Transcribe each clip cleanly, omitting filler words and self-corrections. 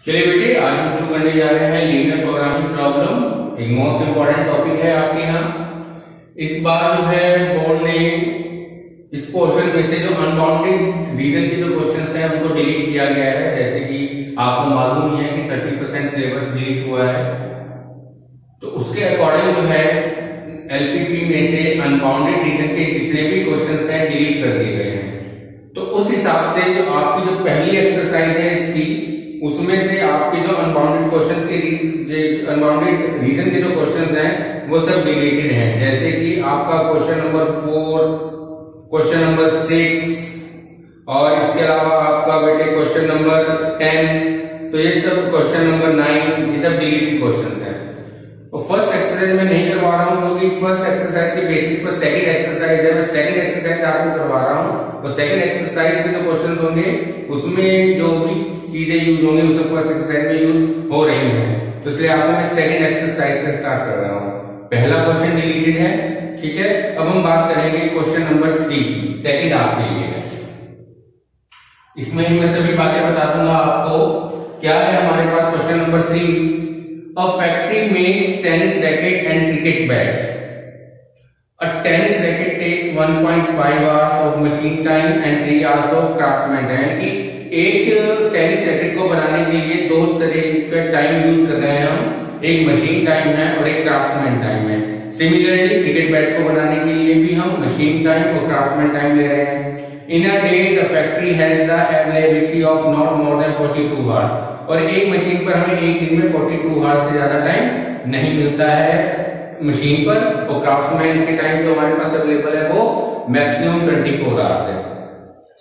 चलिए बेटे, आज हम शुरू करने जा रहे हैं लीनियर प्रोग्रामिंग प्रॉब्लम। एक मोस्ट इंपॉर्टेंट टॉपिक है आपके यहाँ। इस बार जो है बोर्ड ने इस पोर्शन में से जो अनबाउंडेड रीजन के जो क्वेश्चंस हैं उनको डिलीट किया गया है। जैसे कि आपको मालूम ही है कि 30% सिलेबस डिलीट हुआ है, तो उसके अकॉर्डिंग जो है एलपीपी में से अनबाउंडेड रीजन के जितने भी क्वेश्चंस हैं डिलीट कर दिए गए हैं। तो उस हिसाब से जो आपकी जो पहली एक्सरसाइज है इसकी, उसमें से आपके जो अनबाउंडेड क्वेश्चंस के अनबाउंडेड रीजन के जो क्वेश्चंस हैं वो सब डिलीटेड हैं। जैसे कि आपका क्वेश्चन नंबर 4, क्वेश्चन नंबर 6 और इसके अलावा आपका बेटे क्वेश्चन नंबर 10, तो ये सब क्वेश्चन नंबर 9, ये सब डिलीटेड क्वेश्चंस हैं। तो फर्स्ट एक्सरसाइज मैं नहीं करवा रहा हूं क्योंकि फर्स्ट एक्सरसाइज के बेसिस पर सेकंड एक्सरसाइज है, मैं सेकंड एक्सरसाइज आपको करवा रहा हूं। तो सेकंड एक्सरसाइज के जो क्वेश्चंस होंगे उसमें जो भी चीजें यूज होंगी वो सब फर्स्ट एक्सरसाइज में यूज हो रही हैं, तो इसलिए आपको मैं सेकंड एक्सरसाइज से स्टार्ट कर रहा हूं। पहला क्वेश्चन डिलीटेड है, ठीक है। अब हम बात करेंगे क्वेश्चन नंबर 3, सेकंड आपके लिए है। इसमें मैं सभी बातें बता दूंगा आपको। क्या है हमारे पास question number 3, a factory makes tennis racket and cricket bat. A tennis racket takes 1.5 hours of machine time and 3 hours of craftsman time। कि एक टेनिस रैकेट को बनाने के लिए दो तरह का टाइम यूज कर रहे हैं हम, एक मशीन टाइम है और एक क्राफ्ट्समैन टाइम है। सिमिलरली क्रिकेट बैट को बनाने के लिए भी हम मशीन टाइम और क्राफ्ट्समैन टाइम ले रहे हैं। In a day the factory has the availability of not more than 42 hours. और एक मशीन पर हमें एक दिन में 42 आवर्स से ज्यादा टाइम नहीं मिलता है मशीन पर, और क्राफ्ट्समैन के टाइम जो हमारे पास अवेलेबल है वो मैक्सिमम 24 आवर्स है।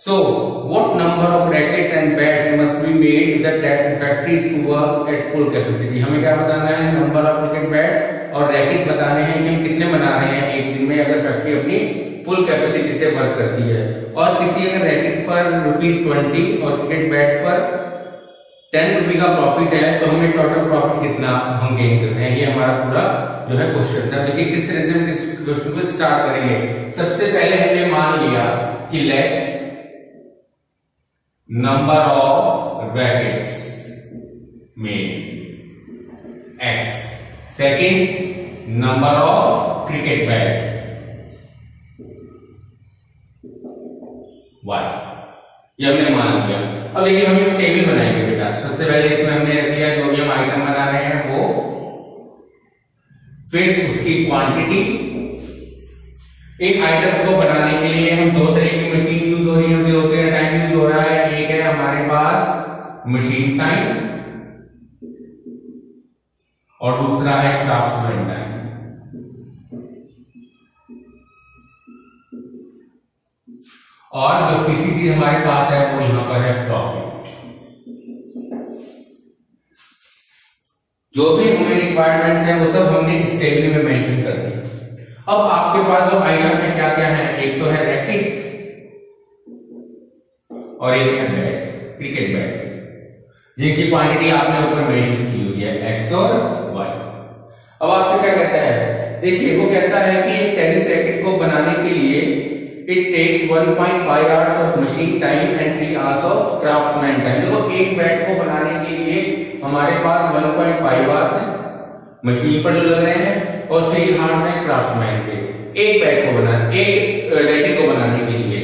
So, what number of rackets and bats must be made if the factory is to work at full capacity? हमें क्या बताना है? नंबर ऑफ क्रिकेट बैट और रैकेट बताने हैं कि हम कितने बना रहे हैं एक दिन में अगर फैक्ट्री अपनी फुल कैपेसिटी से वर्क करती है। और किसी अगर रैकेट पर ₹20 और क्रिकेट बैट पर 10 रुपए का प्रॉफिट है, तो हमें टोटल प्रॉफिट कितना हम गेन कर रहे हैं, ये हमारा पूरा जो है क्वेश्चन है। देखिए किस तरह से हम इस क्वेश्चन को स्टार्ट करेंगे। सबसे पहले हमने मान लिया कि late number of rackets made X, second number of cricket bat Y, ये हमने मान लिया। अब देखिए हम एक टेबल बनाएंगे बेटा। सबसे पहले इसमें हमने रख लिया जो भी हम आइटम बना रहे हैं वो, फिर उसकी क्वांटिटी। इन आइटम्स को बनाने के लिए हम दो तरह की मशीन यूज हो रही है, दो तरह का टाइम यूज हो रहा है। एक है हमारे पास मशीन टाइम और दूसरा है क्राफ्ट्समैन टाइम। और जो किसी चीज हमारे पास है वो यहां पर है प्रॉफिट। जो भी हमें रिक्वायरमेंट्स है वो सब हमने इस टेबल में मेंशन कर दी। अब आपके पास जो आइटम है क्या क्या है? एक तो है रैकेट और एक है बैट, क्रिकेट बैट, जिनकी क्वांटिटी आपने ऊपर मेंशन की हुई है X और Y। अब आपसे क्या कहता है? देखिए वो कहता है कि एक टेनिस रैकेट को बनाने के लिए it takes 1.5 hours of machine time and 3 hours of craftsman time. देखो एक बैट को बनाने के लिए हमारे पास 1.5 आवर्स है मशीन पर जो लग रहे हैं और 3 आवर्स है क्राफ्ट्समैन के एक बैट को बनाने, एक रैकेट को बनाने के लिए।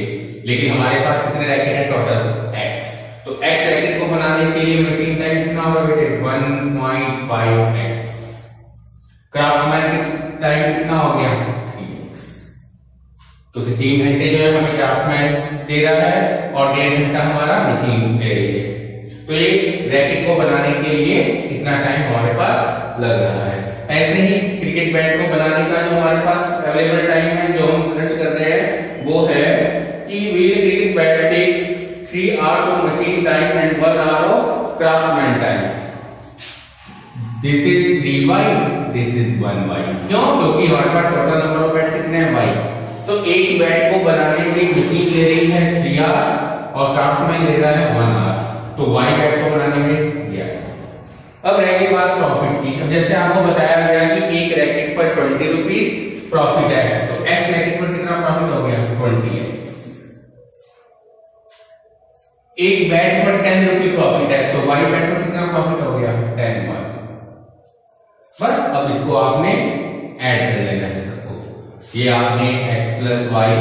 लेकिन हमारे पास कितने रैकेट है टोटल? X। तो X रैकेट को बनाने के लिए मशीन टाइम कितना होगा बेटे? 1.5x। क्राफ्ट्समैन का टाइम कितना हो गया? 3x। तो 3 घंटे जो है हमें क्राफ्ट्समैन दे रहा है और 1.5 घंटा हमारा मशीन दे रही है। तो एक रैकेट को बनाने के लिए इतना टाइम हमारे पास लग रहा है। ऐसे ही क्रिकेट बैट को बनाने का जो हमारे पास अवेलेबल टाइम है जो हम खर्च कर रहे हैं वो है कि cricket bat takes 3 hours of machine time and 1 hour of craftsman time. This is 3y, this is 1y। क्यों? क्योंकि हमारे पास टोटल नंबर ऑफ बैट कितने हैं? y। तो एक बैट को बनाने की मशीन ले रही है 3 आवर्स और क्राफ्ट्समैन ले रहा है 1 आवर, तो y बैट को बनाने में गया। अब रह गई बात प्रॉफिट की। अब जैसे आपको बताया गया कि एक रैकेट पर 20 रुपीज प्रॉफिट है, तो X रैकेट पर कितना प्रॉफिट हो गया? 20x। एक बैट पर 10 रुपये प्रॉफिट है, तो वाई बैट पर कितना प्रॉफिट हो गया 10 वाई। बस अब इसको आपने ऐड कर लेना है सबको। ये आपने x plus y,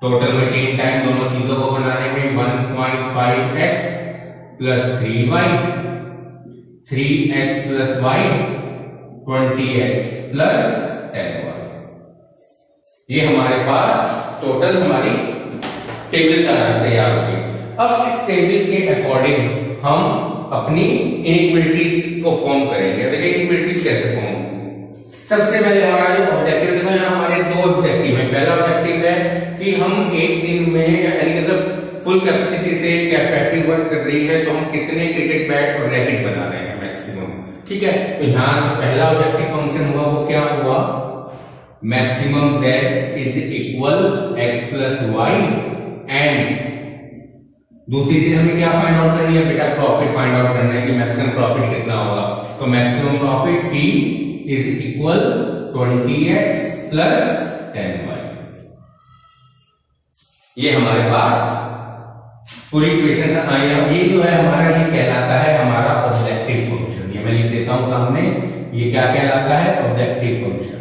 total machine time दोनों चीजों को बनाने में 1.5x plus 3y, 3x plus y 20x plus 10y। ये हमारे पास टोटल हमारी टेबल तैयार हो गई। अब इस टेबल के अकॉर्डिंग हम अपनी इनइक्वालिटीज को फॉर्म करेंगे। देखिए इनइक्वालिटीज कैसे फॉर्म। सबसे पहले हमारा जो ऑब्जेक्टिव देखो, यहाँ हमारे दो ऑब्जेक्टिव है। पहला ऑब्जेक्टिव है कि हम एक दिन में यानी अगर फुल कैपेसिटी से फैक्ट्री वर्क कर रही है तो हम कितने क्रिकेट बैट और रैकेट बना रहे हैं मैक्सिमम। ठीक है, तो यहाँ पहला ऑब्जेक्टिव फंक्शन हुआ वो क्या हुआ, maximum z is equal x plus y. And दूसरी चीज हमें क्या फाइंड आउट करनी है बेटा, प्रॉफिट फाइंड आउट करना है कि मैक्सिमम प्रॉफिट कितना होगा। तो maximum profit P is equal 20x plus 10y। ये हमारे पास पूरी इक्वेशन का ये जो है हमारा, ये कहलाता है हमारा ऑब्जेक्टिव फंक्शन। ये मैं लिख देता हूं सामने, ये क्या कहलाता है, ऑब्जेक्टिव फंक्शन।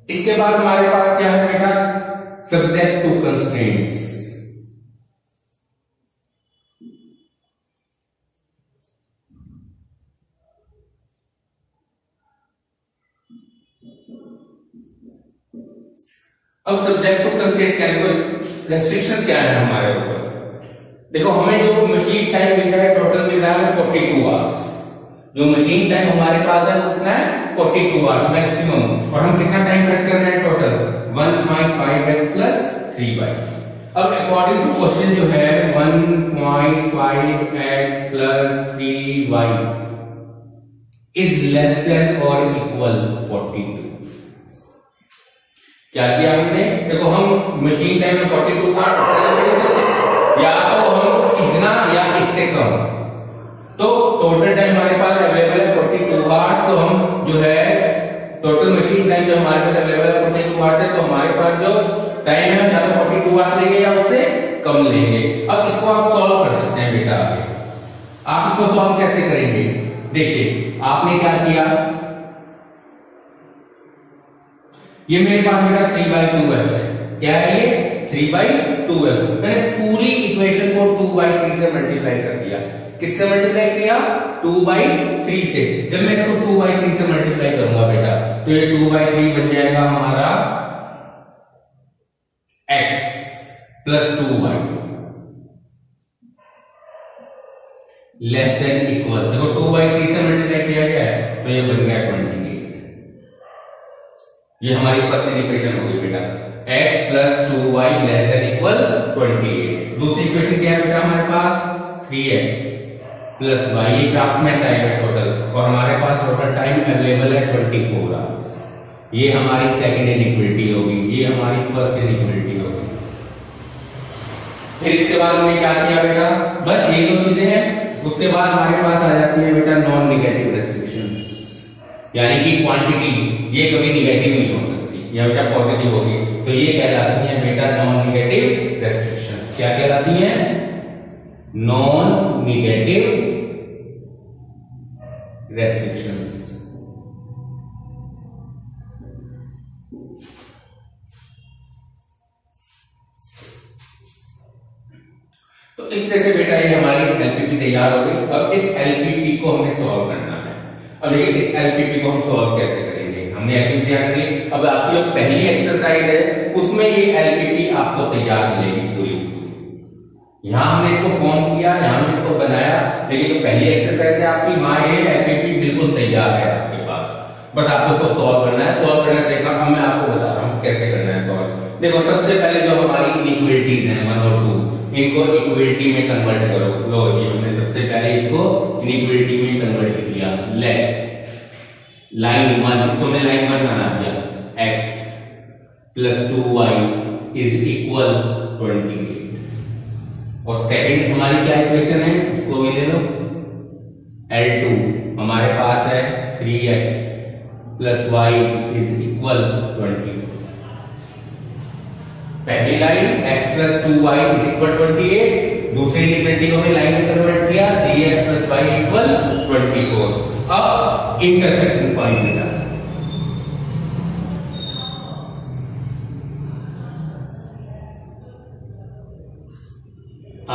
इसके बाद हमारे पास क्या है बेटा, सब्जेक्ट टू कंस्ट्रेंट्स। अब सब्जेक्ट टू कंस्ट्रेंट्स क्या है, रेस्ट्रिक्शंस क्या है हमारे ऊपर। देखो हमें जो मशीन टाइम मिल रहा है टोटल मिल रहा है 42 आवर्स। जो मशीन टाइम हमारे पास है वो कितना है 42 आवर्स मैक्सिमम। और हम कितना टाइम खर्च कर रहे हैं टोटल 1.5x प्लस 3y। अब अकॉर्डिंग टू क्वेश्चन जो है 1.5x plus 3y is less than और इक्वल 42। क्या किया हमने, देखो हम मशीन टाइम में 42 का या तो हम इतना या इससे कम, तो टोटल टाइम हमारे पास अवेलेबल है 42 आवर्स। तो हम जो है टोटल मशीन टाइम जो हमारे पास अवेलेबल है 42 आवर्स है, तो हमारे पास जो टाइम है हम या तो 42 आवर्स लेंगे या उससे कम लेंगे। अब इसको आप सॉल्व कर सकते हैं बेटा आगे। आप इसको सॉल्व कैसे करेंगे, देखिए आपने क्या किया, ये मेरे पास बेटा 3/2x है। क्या है ये 3/2x। मैंने पूरी इक्वेशन को 2/3 से मल्टीप्लाई कर दिया। किससे मल्टीप्लाई किया, 2/3 से। जब मैं इसको 2/3 से मल्टीप्लाई करूंगा बेटा तो ये 2/3 बन जाएगा हमारा x plus 2y less than equal. देखो 2/3 से मल्टीप्लाई किया गया है तो ये बन गया 28। ये हमारी फर्स्ट इक्वेशन हो गई बेटा, x plus 2y less than equal 28। दूसरी इक्वेशन क्या है बेटा हमारे पास 3x प्लस y, ये क्राफ्ट्समैन टाइम है टोटल, और हमारे पास टोटल टाइम अवेलेबल है 24 आवर्स। ये हमारी सेकंड इनइक्वालिटी होगी, ये हमारी फर्स्ट इनइक्वालिटी होगी। फिर इसके बाद हमने क्या किया बेटा, बस ये दो चीजें हैं। उसके बाद हमारे पास आ जाती है बेटा नॉन निगेटिव रेस्ट्रिक्शंस, यानी कि क्वांटिटी ये कभी निगेटिव नहीं हो सकती, ये हमेशा पॉजिटिव होगी। तो ये कहलाती है बेटा नॉन निगेटिव रेस्ट्रिक्शंस। क्या कहलाती है, नॉन निगेटिव रेस्ट्रिक्शंस। तो इस तरह से बेटा ये हमारी एलपीपी तैयार हो गई। अब इस एलपीपी को हमें सॉल्व करना है। अब देखिए इस एलपीपी को हम सॉल्व कैसे करेंगे, हमने एलपीपी तैयार कर ली। अब आपकी जो पहली एक्सरसाइज है उसमें ये एलपीपी आपको तैयार मिलेगी पूरी। यहां हमने इसको फॉर्म किया, यहां हमने इसको बनाया, लेकिन जो पहली एक्सरसाइज है आपकी वहां ये एलपीपी बिल्कुल तैयार है आपके पास। बस आपको इसको सॉल्व करना है। सॉल्व करने का तरीका मैं आपको बता रहा हूं कैसे करना है सॉल्व। देखो सबसे पहले जो हमारी इनइक्वालिटीज हैं 1 और 2, इनको इक्वालिटी में कन्वर्ट करो। लो ये हमने सबसे पहले इसको इनइक्वालिटी में कन्वर्ट किया। लेट लाइन 1, इसको हमने लाइन 1 बना दिया, x plus 2y is equal 28। और सेकंड हमारी क्या इक्वेशन है, उसको भी ले लो। L2 हमारे पास है 3x plus y is equal 24। पहली line x plus 2y is equal 28, दूसरी इक्वेलिटी को हमने लाइन में कन्वर्ट किया 3x प्लस y इक्वल 24। अब इंटरसेक्शन पॉइंट मिला,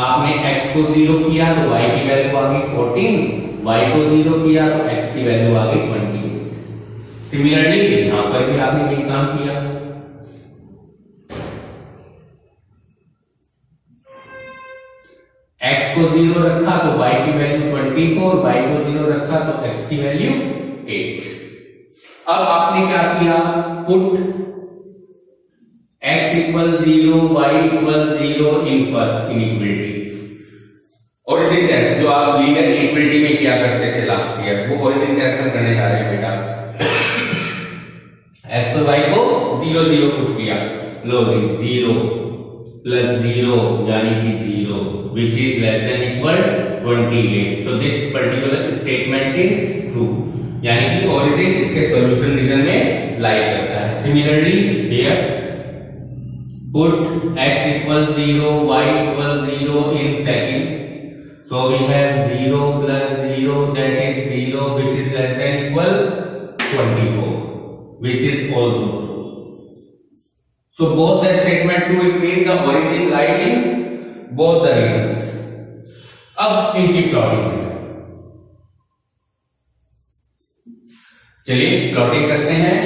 आपने x को 0 किया तो y की वैल्यू आ गई 14, y को 0 किया तो x की वैल्यू आ गई 28। सिमिलरली यहां पर भी आपने यही काम किया, x को 0 रखा तो y की वैल्यू 24, y को 0 रखा तो x की वैल्यू 8। अब आपने क्या किया, put x equal 0 y equal 0 in first inequality. Origin test जो आप लीनियर इक्वालिटी में किया करते थे लास्ट ईयर, वो ओरिजिन टेस्ट हम करने जा रहे हैं बेटा। x और y को 0 0 पुट किया, लो 0 प्लस 0 यानी कि 0 which is less than equal 28, so this particular statement is true, यानी कि ओरिजिन इसके सॉल्यूशन रीजन में लाई करता है। Similarly here put x equals 0 y equals 0 in second, so we have 0 plus 0 that is 0 which is less than equal 24, which is also true. So both the statement true, it means the origin lie in both the regions. अब इनकी plotting करें, चलिए plotting करते हैं।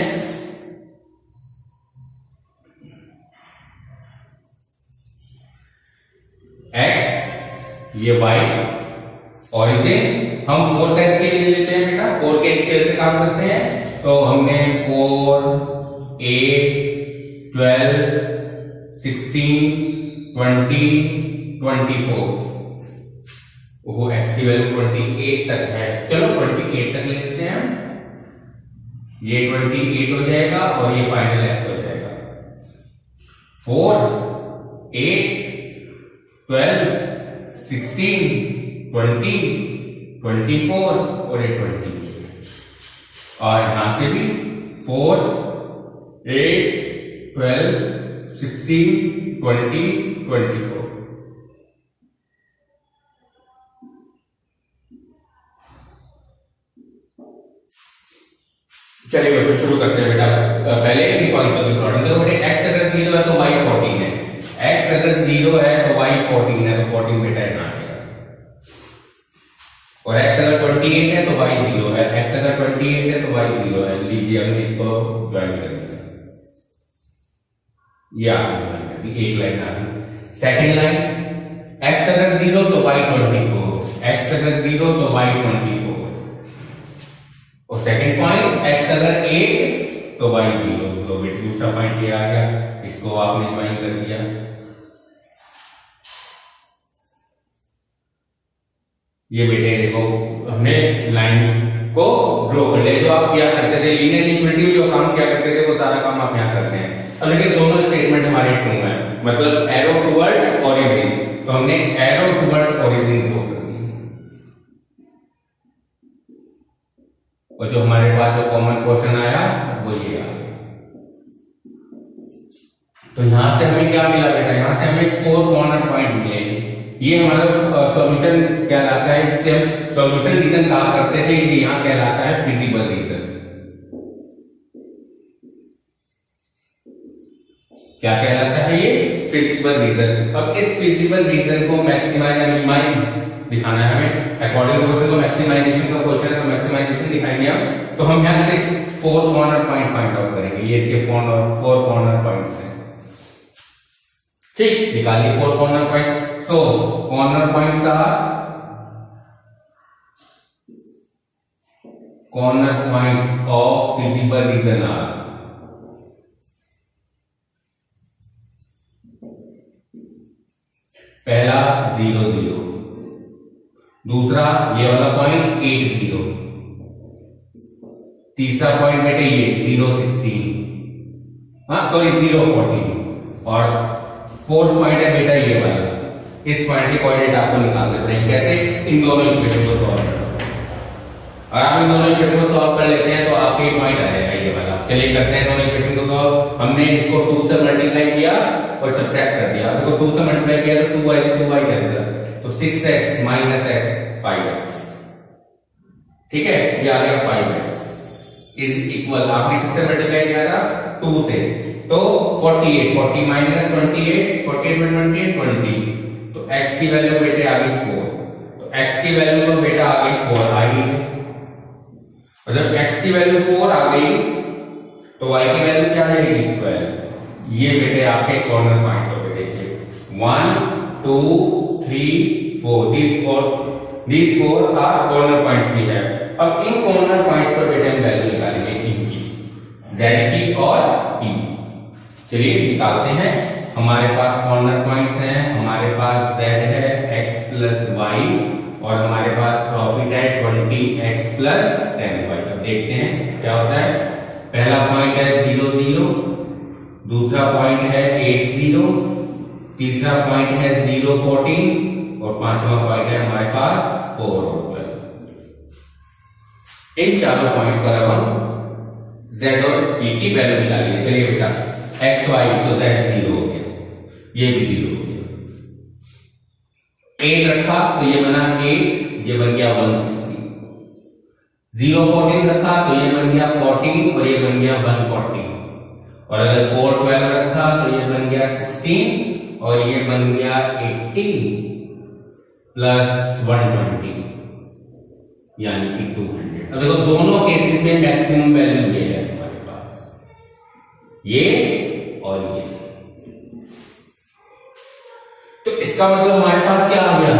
x ये y, origin हम 4 का scale ले लेते हैं बेटा, 4 के स्केल से काम करते हैं। तो हमने 4 8 12 16 20 24, वो x की वैल्यू 28 तक है, चलो 28 तक ले लेते हैं, ये 28 हो जाएगा और ये फाइनल x हो जाएगा। 4 8 12 16 20 24 और ये 20, और यहां से भी 4 8 12 16 20 24। चलिए बच्चों शुरू करते हैं बेटा। पहले इन पॉइंटों की प्लॉटिंग देखो बेटे, x अगर 0 है तो y 14 है, x अगर 0 है तो y 14 है, तो 14 बेटा यहां आएगा, और x अगर 28 है तो y 0 है, x अगर 28 है तो y 0 है। लीजिए हमने इसको ज्वाइन कर दिया, ये आपने ज्वाइन कर दी, एक लाइन आ गई। सेकेंड लाइन x अगर 0 तो y 24, x अगर 0 तो y 24, और सेकंड पॉइंट x अगर 8 तो y 0, तो बेटे दूसरा पॉइंट ये आ गया, इसको आपने ज्वाइन कर दिया। ये बेटे देखो हमने लाइन को ड्रॉ कर लिया, जो आप किया करते थे लीनियर इक्वालिटी में, जो काम किया करते थे वो सारा काम आप यहां करते हैं। अब देखिए दोनों स्टेटमेंट हमारे ट्रू है, मतलब एरो टुवर्ड्स ओरिजिन, तो हमने एरो टुवर्ड्स ओरिजिन ड्रॉ कर दी, और जो हमारे पास जो कॉमन क्वेश्चन आया वो ये आ गया। तो यहां से हमें क्या मिला बेटा, यहां से हमें 4 कॉर्नर पॉइंट मिले, ये हमारा सॉल्यूशन कहलाता है, जिसे हम सॉल्यूशन रीजन कहा करते थे, ये यहां कहलाता है फिजिबल रीजन। क्या कहलाता है ये, फिजिबल रीजन। अब इस फिजिबल रीजन को मैक्सिमाइज या मिनिमाइज दिखाना है हमें, अकॉर्डिंग टू क्वेश्चन, तो मैक्सिमाइजेशन का क्वेश्चन है तो मैक्सिमाइजेशन दिखाएंगे हम। तो हम यहां से 4 कॉर्नर पॉइंट फाइंड आउट करेंगे, ये इसके 4 कॉर्नर पॉइंट्स हैं, ठीक, निकालिए 4 corner point. So corner points are, corner points of feasible region are पहला 0 0, दूसरा ये वाला पॉइंट 8 0, तीसरा पॉइंट बेटे ये 0 16, हाँ सॉरी 0 14, और 4th पॉइंट है बेटा ये वाला। इस पॉइंट के कोऑर्डिनेट आपको निकालने पड़ेंगे, कैसे, इन दोनों इक्वेशन को सॉल्व करना। और आप इन दोनों इक्वेशन को सॉल्व कर लेते हैं तो आपके पॉइंट आ जाएगा ये वाला। चलिए करते हैं दोनों इक्वेशन को सॉल्व। हमने इसको 2 से मल्टीप्लाई किया और सब्ट्रैक्ट कर दिया। देखो 2 से मल्टीप्लाई किया तो 2y से 2y कैंसिल, तो 6x माइनस x 5x। ठीक है, ये आ गया 5x इज इक्वल, आपने किससे मल्टीप्लाई किया था 2 से, तो 48, 40 माइनस 28, 48 में 28 20, तो x की वैल्यू बेटे आ गई 4। तो x की वैल्यू तो बेटा आ गई 4 आ गई है, और जब x की वैल्यू 4 आ गई तो y की वैल्यू क्या आएगी 12। ये बेटे आपके कॉर्नर पॉइंट्स हो गए, देखिए 1 2 3 4, these four are corner points भी है। अब इन कॉर्नर पॉइंट पर बेटे हम वैल्यू निकालेंगे इनकी, z की और t की। चलिए निकालते हैं। हमारे पास कॉर्नर पॉइंट्स हैं, हमारे पास z है x प्लस y और हमारे पास प्रॉफिट है 20x प्लस 10y। अब देखते हैं क्या होता है। पहला पॉइंट है 0 0, दूसरा पॉइंट है 8 0, तीसरा पॉइंट है 0 14 और पांचवा पॉइंट है हमारे पास 4 और 12। इन चारों पॉइंट पर अब हम z और t की वैल्यू निकालेंगे। चलिए बेटा x y तो z 0 हो गया, ये भी 0 हो गया। 8 रखा तो ये बना 8, ये बन गया 160। 0 14 रखा तो ये बन गया 14 और ये बन गया 140। और अगर 4 12 रखा तो ये बन गया 16 और ये बन गया 80 प्लस 120 यानी कि 200। अब देखो दोनों केसेस में मैक्सिमम वैल्यू ये है हमारे पास, ये और ये। तो इसका मतलब हमारे पास क्या आ गया,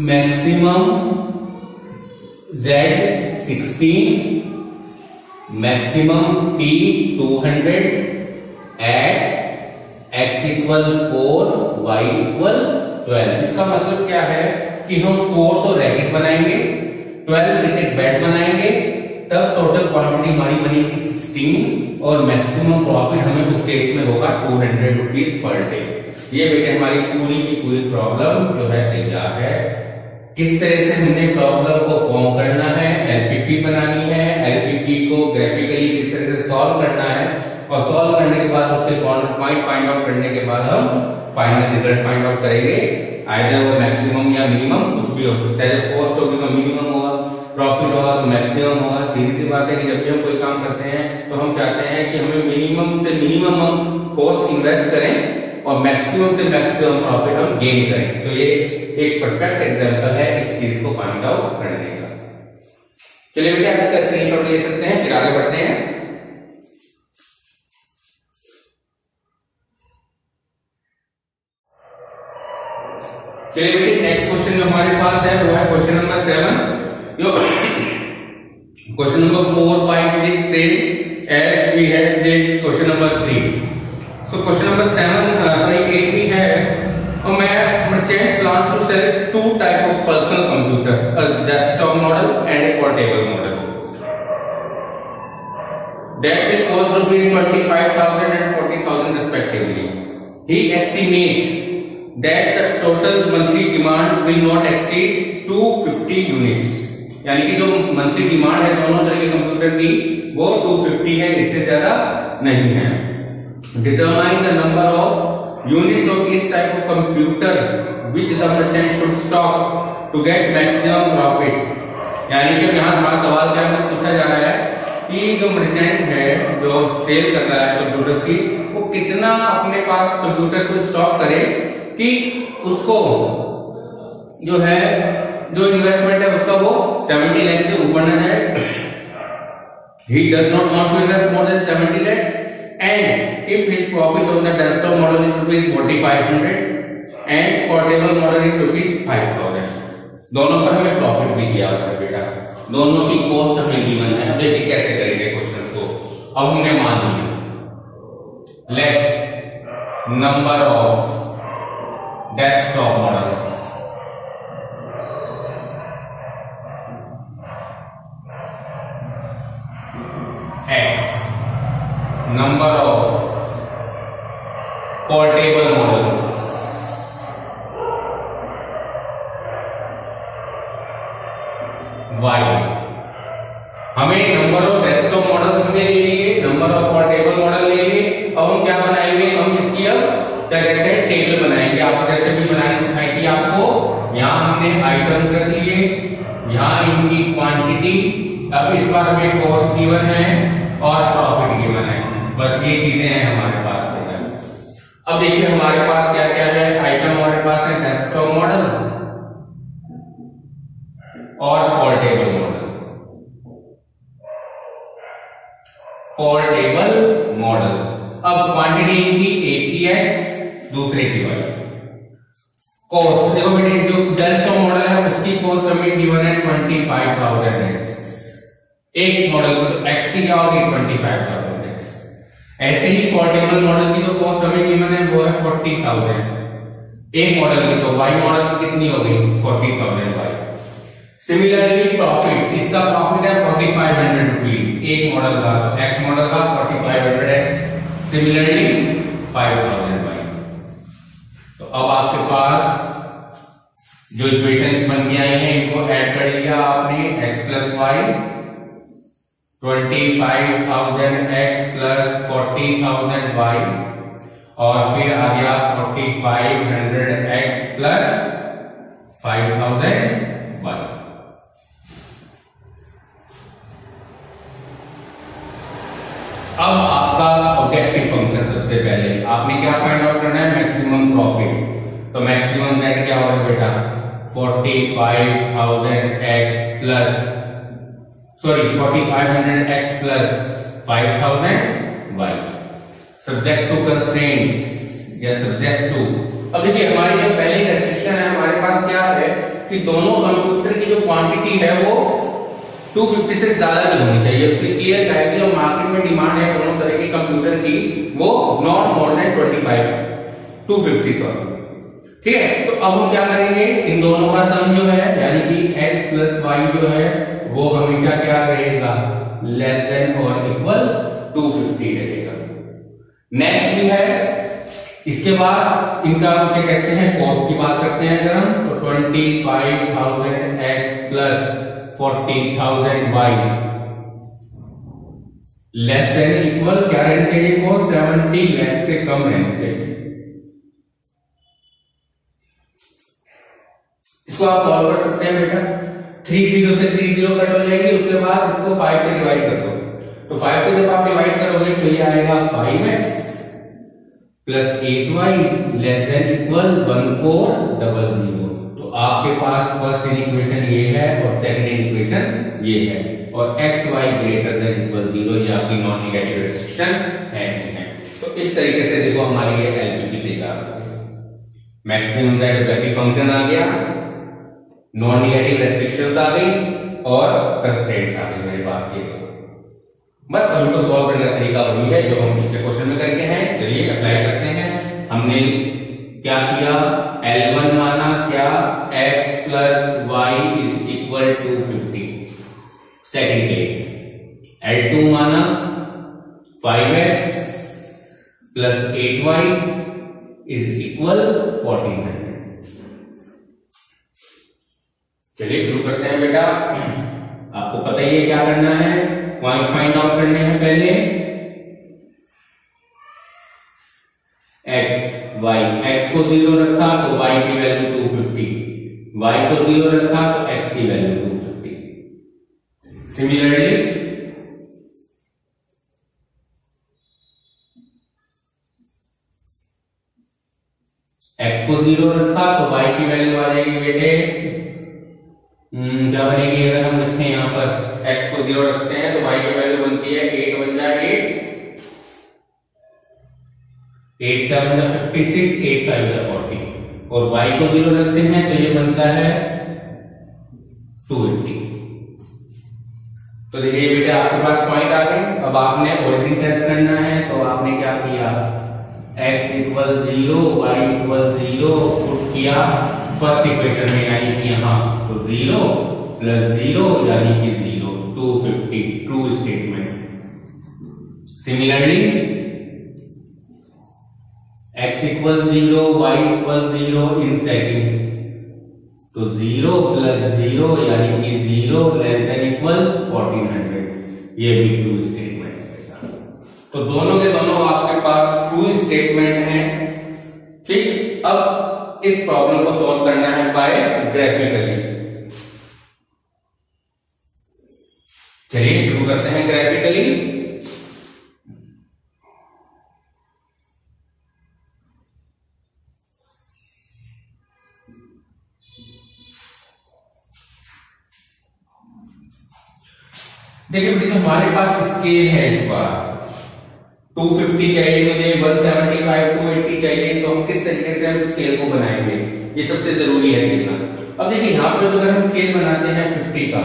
maximum z 16, maximum t 200 at x equal 4 y equal 12। इसका मतलब क्या है कि हम 4 तो रैकेट बनाएंगे, 12 ब्रैकेट बैट बनाएंगे, तब टोटल क्वांटिटी हमारी बनेगी 16 और मैक्सिमम प्रॉफिट हमें उस केस में होगा 200 रुपीज पर डे। ये बेटे हमारी पूरी की पूरी प्रॉब्लम जो है तैयार है। किस तरह से हमने प्रॉब्लम को फॉर्म करना है, एलपीपी बनानी है, एलपीपी को ग्राफिकली किस तरह से सॉल्व करना है और सॉल्व करने के बाद उसके कॉर्नर पॉइंट फाइंड आउट करने के बाद हम फाइनल रिजल्ट फाइंड आउट करेंगे। आइदर वो मैक्सिमम या मिनिमम कुछ भी हो सकता है। जब कॉस्ट होगी तो मिनिमम होगा, प्रॉफिट होगा तो मैक्सिमम होगा। सीधी सी बात है कि जब भी हम कोई काम करते हैं तो हम चाहते हैं कि हमें मिनिमम से मिनिमम हम कॉस्ट इन्वेस्ट करें और मैक्सिमम से मैक्सिमम प्रॉफिट हम गेन करें। तो ये एक परफेक्ट एग्जांपल है इस चीज को फाइंड आउट करने का। चलिए बेटा आप इसका स्क्रीनशॉट ले सकते हैं, फिर आगे बढ़ते हैं। चलिए बेटे नेक्स्ट क्वेश्चन जो हमारे पास है वो है क्वेश्चन नंबर 7। जो क्वेश्चन नंबर 4 5 6 से as we had did question number 3। So question number 8 भी है और मैं merchant plans to sell 2 type of personal computer, a desktop model and a portable model that will cost rupees 25,000 and 40,000 respectively. He estimates that the total monthly demand will not exceed 250 units. यानी कि जो monthly demand है दोनों तरह के computer की वो 250 है, इससे ज्यादा नहीं है। Determine the number of units of each type of computer which the merchant should stock to get maximum profit। यानी कि यहाँ हमारा सवाल क्या है, पूछा जा रहा है कि जो मर्चेंट है जो सेल कर रहा है कंप्यूटर्स की, वो कितना अपने पास कंप्यूटर को स्टॉक करे कि उसको जो है जो इन्वेस्टमेंट है उसका वो 70 लाख से ऊपर न जाए। He does not want to invest more than 70 lakh and if his profit on the desktop model is rupees 4500 and portable model is rupees 5000। दोनों पर हमें प्रॉफिट भी दिया हुआ है बेटा, दोनों की कॉस्ट हमें गिवन है। अब देखिए कैसे करेंगे क्वेश्चन को। अब हमने मान लिया let number of desktop models X, number of portable models y। हमें नंबर ऑफ डेस्कटॉप मॉडल्स हमने ले लिए, नंबर ऑफ पोर्टेबल मॉडल ले लिए। अब हम क्या बनाएंगे, हम इसकी अब क्या कहते हैं टेबल बनाएंगे। आपको जैसे भी बनानी सिखाई थी आपको, यहाँ हमने आइटम्स रख लिए, यहाँ इनकी क्वांटिटी, अब इस बार हमें कॉस्ट गिवन है और प्रॉफिट गिवन है। बस ये चीजें हैं हमारे पास बेटा। अब देखिए हमारे पास क्या क्या है आइटम, हमारे पास है डेस्कटॉप मॉडल और पोर्टेबल मॉडल। पोर्टेबल मॉडल, अब क्वांटिटी इनकी एक की x दूसरे की y। कॉस्ट देखो बेटे, जो डेस्कटॉप मॉडल है उसकी कॉस्ट हमें गिवन है 25,000x। एक मॉडल की तो x की क्या होगी 25,000x। ऐसे ही पोर्टेबल मॉडल की जो कॉस्ट हमें गिवन है वो है 40,000। एक मॉडल की तो y मॉडल की कितनी होगी 40,000y। सिमिलरली प्रॉफिट, इसका प्रॉफिट है 4,500 रुपीज एक मॉडल का, तो x मॉडल का 4,500x, सिमिलरली 5,000y। तो अब आपके पास जो इक्वेशंस बन के आई हैं इनको ऐड कर लिया आपने, x plus Y 25,000x plus 40,000y, और फिर आ गया 4,500x प्लस 5,000y। अब आपका ऑब्जेक्टिव फंक्शन, सबसे पहले आपने क्या फाइंड आउट करना है, मैक्सिमम प्रॉफिट। तो मैक्सिमम z क्या होगा बेटा 45,000x plus 4,500x plus 5,000y, subject to constraints या सब्जेक्ट टू। अब देखिए हमारी जो पहली रेस्ट्रिक्शन है हमारे पास क्या है कि दोनों कंप्यूटर की जो क्वांटिटी है वो 250 से ज्यादा नहीं होनी चाहिए। फिर क्लियर है कि जो मार्केट में डिमांड है दोनों तरह के कंप्यूटर की वो नॉट मोर देन 250 सॉरी, ठीक है। तो अब हम क्या करेंगे, इन दोनों का सम जो है यानी कि x प्लस वाई जो है वो हमेशा क्या रहेगा लेस देन और इक्वल 250 रहेगा। नेक्स्ट भी है, इसके बाद इनका क्या कहते हैं कॉस्ट की बात करते हैं अगर हम, तो 25,000x plus 40,000y less than equal क्या रहना चाहिए, कॉस्ट 70 लाख से कम रहनी चाहिए। इसको आप सॉल्व कर सकते हैं बेटा, 30 से 30 कट हो जाएगी, उसके बाद इसको 5 से डिवाइड कर दो। तो 5 से जब आप डिवाइड करोगे तो ये आएगा 5x plus 8y less than equal 1400। तो आपके पास फर्स्ट इक्वेशन ये है और सेकंड इक्वेशन ये है, और x y greater than equal 0 ये आपकी नॉन नेगेटिव रेस्ट्रिक्शन है। तो इस तरीके से देखो हमारी ये एलपीसी तैयार हो गई। मैक्सिमम दैट ऑब्जेक्टिव फंक्शन आ गया, नॉन नेगेटिव रेस्ट्रिक्शंस आ गई और कंस्ट्रेंट्स आ गई मेरे पास। ये बस हमको सॉल्व करने का तरीका वही है जो हम पिछले क्वेश्चन में करके हैं। चलिए अप्लाई करते हैं। हमने क्या किया, L1 माना क्या x plus y is equal to 50। Second case L2 माना 5x plus 8y is equal 1400। चलिए शुरू करते हैं बेटा। आपको पता ही है क्या करना है, पॉइंट फाइंड आउट करने हैं पहले। x को 0 रखा तो y की वैल्यू 250, y को 0 रखा तो x की वैल्यू 250। सिमिलरली x को 0 रखा तो y की वैल्यू आ जाएगी बेटे क्या बनेगी, अगर हम रखें यहां पर x को 0 रखते हैं तो y की वैल्यू बनती है 8 × 8, 8 7 56, 8 5 40, और y को 0 रखते हैं तो ये बनता है 280। तो देखिए बेटा आपके पास पॉइंट आ गए। अब आपने ओरिजिन सेट करना है, तो आपने क्या किया, x equal 0 y equal 0 put किया फर्स्ट इक्वेशन में, यानी कि यहां तो 0 प्लस 0 यानी कि 0, 250 true statement. Similarly x equal 0 y equal 0 in second, तो 0 प्लस 0 यानी कि 0 लेस देन इक्वल 1400, ये भी ट्रू स्टेटमेंट है। तो दोनों के दोनों आपके पास ट्रू स्टेटमेंट हैं। ठीक, अब इस प्रॉब्लम को सॉल्व करना है बाय ग्राफिकली। चलिए शुरू करते हैं ग्राफिकली। देखिए बेटे, जो हमारे पास स्केल है इस बार 250 चाहिए मुझे, 175, 280 चाहिए, तो हम किस तरीके से हम स्केल को बनाएंगे, ये सबसे जरूरी है देखना। अब देखिए यहाँ पे अगर हम स्केल बनाते हैं 50 का,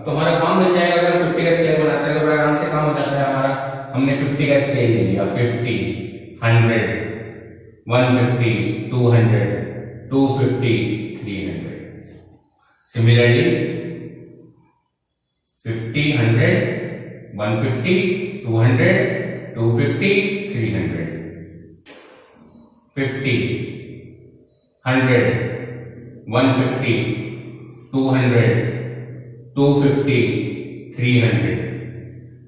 तो हमारा काम मिल जाएगा। अगर 50 का स्केल बनाते हैं तो बड़ा आराम से काम हो जाता है हमारा। हमने 50 का स्केल ले लिया, 50, 100, 150, 200, 250, 300। सिमिलरली 50, 100, 150, 200, 250, 300, 50, 100, 150, 200, 250, 300.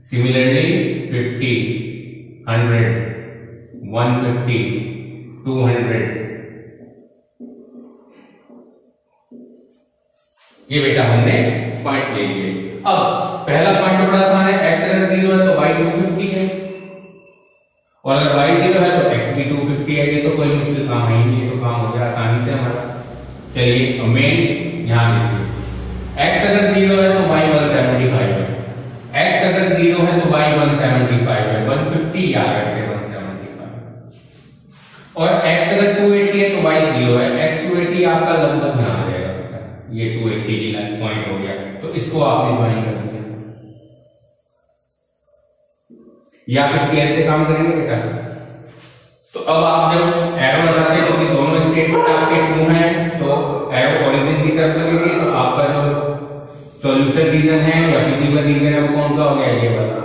Similarly, 50, 100, 150, 200. ये बेटा हमने पॉइंट ले लिए। अब पहला पॉइंट तो बड़ा आसान है, x अगर 0 है तो y 250 है, और अगर y 0 है तो x भी 250 है। ये तो कोई मुश्किल काम है ही नहीं, ये तो काम हो गया आसानी से हमारा। चलिए मेन यहां देखिए, x अगर 0 है तो y 175 है, x अगर 0 है तो y 175 है, 150 याद रखिए 175, और x अगर 280 है तो y 0 है, x 280 आपका लगभग यहां आ जाएगा बेटा, ये 280 की लाइन पॉइंट हो गया, तो इसको आपने ज्वाइन कर दिया। ये आप स्केल से काम करेंगे बेटा। तो अब आप जब एरो लगाते हैं क्योंकि दोनों स्टेटमेंट आपके ट्रू हैं, तो एरो ओरिजिन की तरफ लगेगी, तो आपका जो सॉल्यूशन रीजन है या फिजिकल रीजन है वो कौन सा हो गया, ये वाला,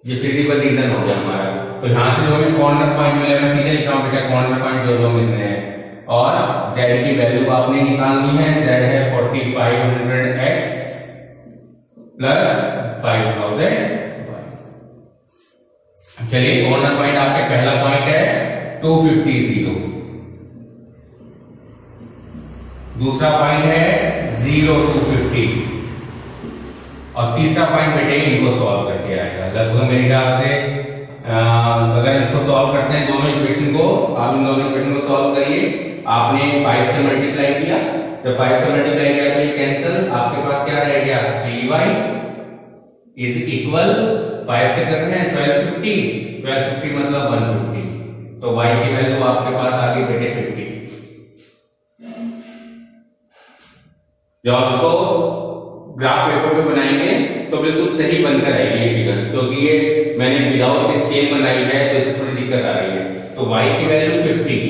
ये फिजिकल रीजन हो गया हमारा। तो यहां से जो हमें कॉर्नर पॉइंट मिलेगा, मैं सीधे लिख रहा हूं बेटा, कॉर्नर पॉइंट जो जो मिल रहे हैं, और z की वैल्यू आपने निकालनी है। z है 4500x प्लस 5000। चलिए कॉर्नर पॉइंट आपके पहला पॉइंट है 250, दूसरा पॉइंट है 0 250, और तीसरा पॉइंट बेटे इनको सॉल्व करके आएगा। लगभग मेरे ख्याल से अगर इसको सॉल्व करते हैं दोनों इक्वेशन को, आप इन दोनों इक्वेशन को सॉल्व करिए। आपने 5 से मल्टीप्लाई किया, जब 5 से मल्टीप्लाई किया तो ये कैंसिल, आपके पास क्या रह गया, 3y इज इक्वल 5 से करते हैं 1250, 1250 मतलब 150, तो y की वैल्यू आपके पास आ गई बेटे 50। जब आप इसको ग्राफ पेपर पे बनाएंगे तो बिल्कुल सही बनकर आएगी ये फिगर, क्योंकि ये मैंने विदाउट स्केल बनाई है तो इससे थोड़ी दिक्कत आ रही है। तो y की वैल्यू 50,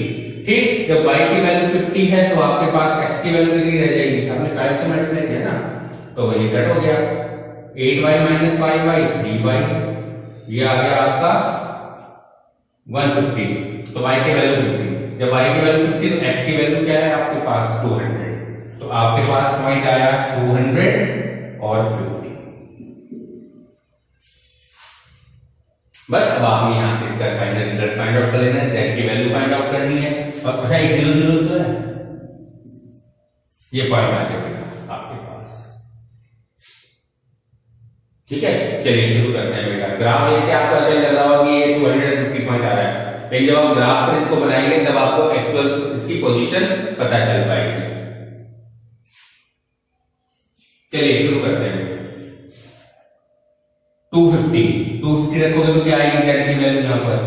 ठीक, जब y की वैल्यू 50 है तो आपके पास x की वैल्यू कितनी रह जाएगी, आपने 5 से मल्टीप्लाई किया ना, तो ये कट हो गया, 8y माइनस 5y 3y, ये आ गया आपका 150। तो y की वैल्यू 50, जब y की वैल्यू 50 तो x की वैल्यू क्या है आपके पास 200, तो आपके पास पॉइंट आया 200 और 50। बस अब आपने यहां से इसका फाइनल रिजल्ट फाइंड आउट कर लेना है, z की वैल्यू फाइंड आउट करनी है, और अच्छा 1 0 0 तो है, ये पॉइंट आ जाएगा आपके पास। ठीक है, चलिए शुरू करते हैं बेटा। ग्राफ देख के आपको ऐसा लग रहा होगा कि ये 250 पॉइंट आ रहा है, लेकिन जब आप ग्राफ पर इसको बनाएंगे तब आपको एक्चुअल इसकी पोजीशन पता चल पाएगी। चलिए शुरू करते हैं। 250 रखोगे तो क्या आएगी z की वैल्यू यहां पर,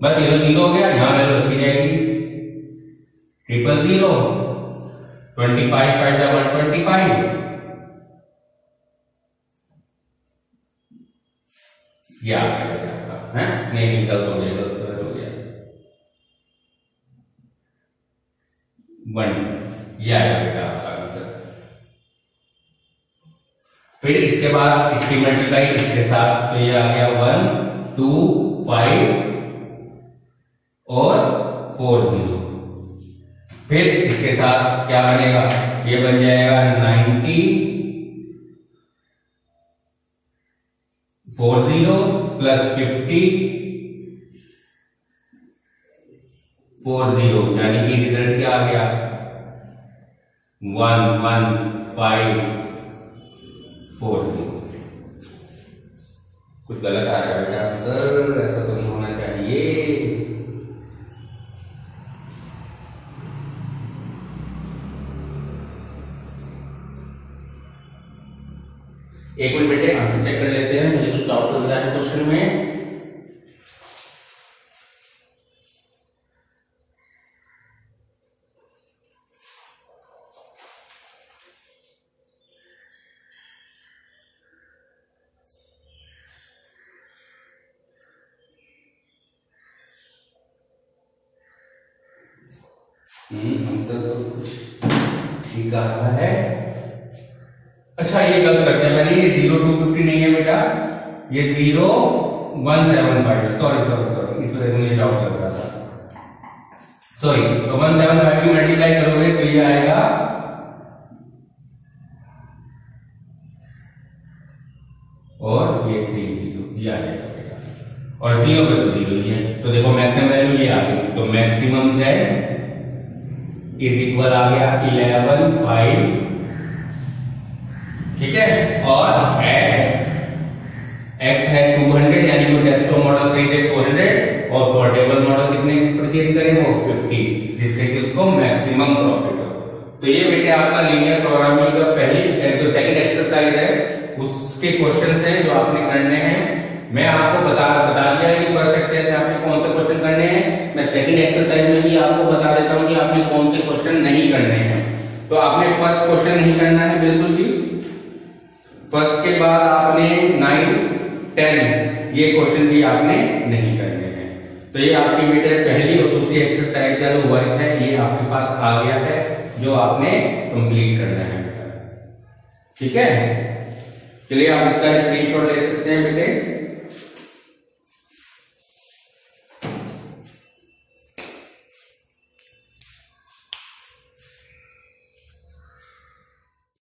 बस ये 0 हो गया, यहां वैल्यू रखी जाएगी 000, 25 5 125, ये आ गया आपका, है नहीं गलत हो गया, गलत हो गया 1, ये आएगा बेटा आपका आंसर। फिर इसके बाद इसकी मल्टीप्लाई इसके साथ, तो ये आ गया 1 2 5 और 4 0, फिर इसके साथ क्या बनेगा, ये बन जाएगा 90 40 प्लस 50 40, यानी कि रिजल्ट क्या आ गया 11540। कुछ गलत आ रहा है बेटा सर, ऐसा तो नहीं होना चाहिए। एक मिनट बेटे आंसर चेक कर लेते हैं, मुझे कुछ डाउट लग रहा है क्वेश्चन में। आंसर तो कुछ ठीक आ रहा है। अच्छा ये गलत कर दिया मैंने, ये 0250 नहीं है बेटा, ये 0175, सॉरी इस वजह से मुझे डाउट लग रहा था, सॉरी। तो 175 की मल्टीप्लाई करोगे तो ये आएगा और ये 30, ये आ जाएगा बेटा, और 0 पे तो 0 ही है। तो देखो मैक्सिमम वैल्यू ये आ गई, तो मैक्सिमम z इज इक्वल आ गया 11.5, ठीक है। और एक्स है 200, यानी कि डेस्कटॉप मॉडल खरीदे 400 और पोर्टेबल मॉडल कितने परचेज करें वो 50, जिससे कि उसको मैक्सिमम प्रॉफिट हो। तो ये बेटे आपका लीनियर प्रोग्रामिंग का पहली जो सेकंड एक्सरसाइज है उसके क्वेश्चंस हैं जो आपने करने हैं। मैं आपको बता दिया है कि फर्स्ट एक्सरसाइज में आपने कौन से क्वेश्चन करने हैं, मैं सेकंड एक्सरसाइज में भी आपको बता देता हूं कि आपने कौन से क्वेश्चन नहीं करने हैं। तो आपने फर्स्ट क्वेश्चन नहीं करना है बिल्कुल भी, फर्स्ट के बाद आपने 9 10 ये क्वेश्चन भी आपने नहीं करने हैं। तो ये आपकी बेटे पहली और दूसरी एक्सरसाइज का जो वर्क है ये आपके पास आ गया है, जो आपने कंप्लीट करना है बेटा, ठीक है। चलिए आप इसका स्क्रीनशॉट ले सकते हैं बेटे।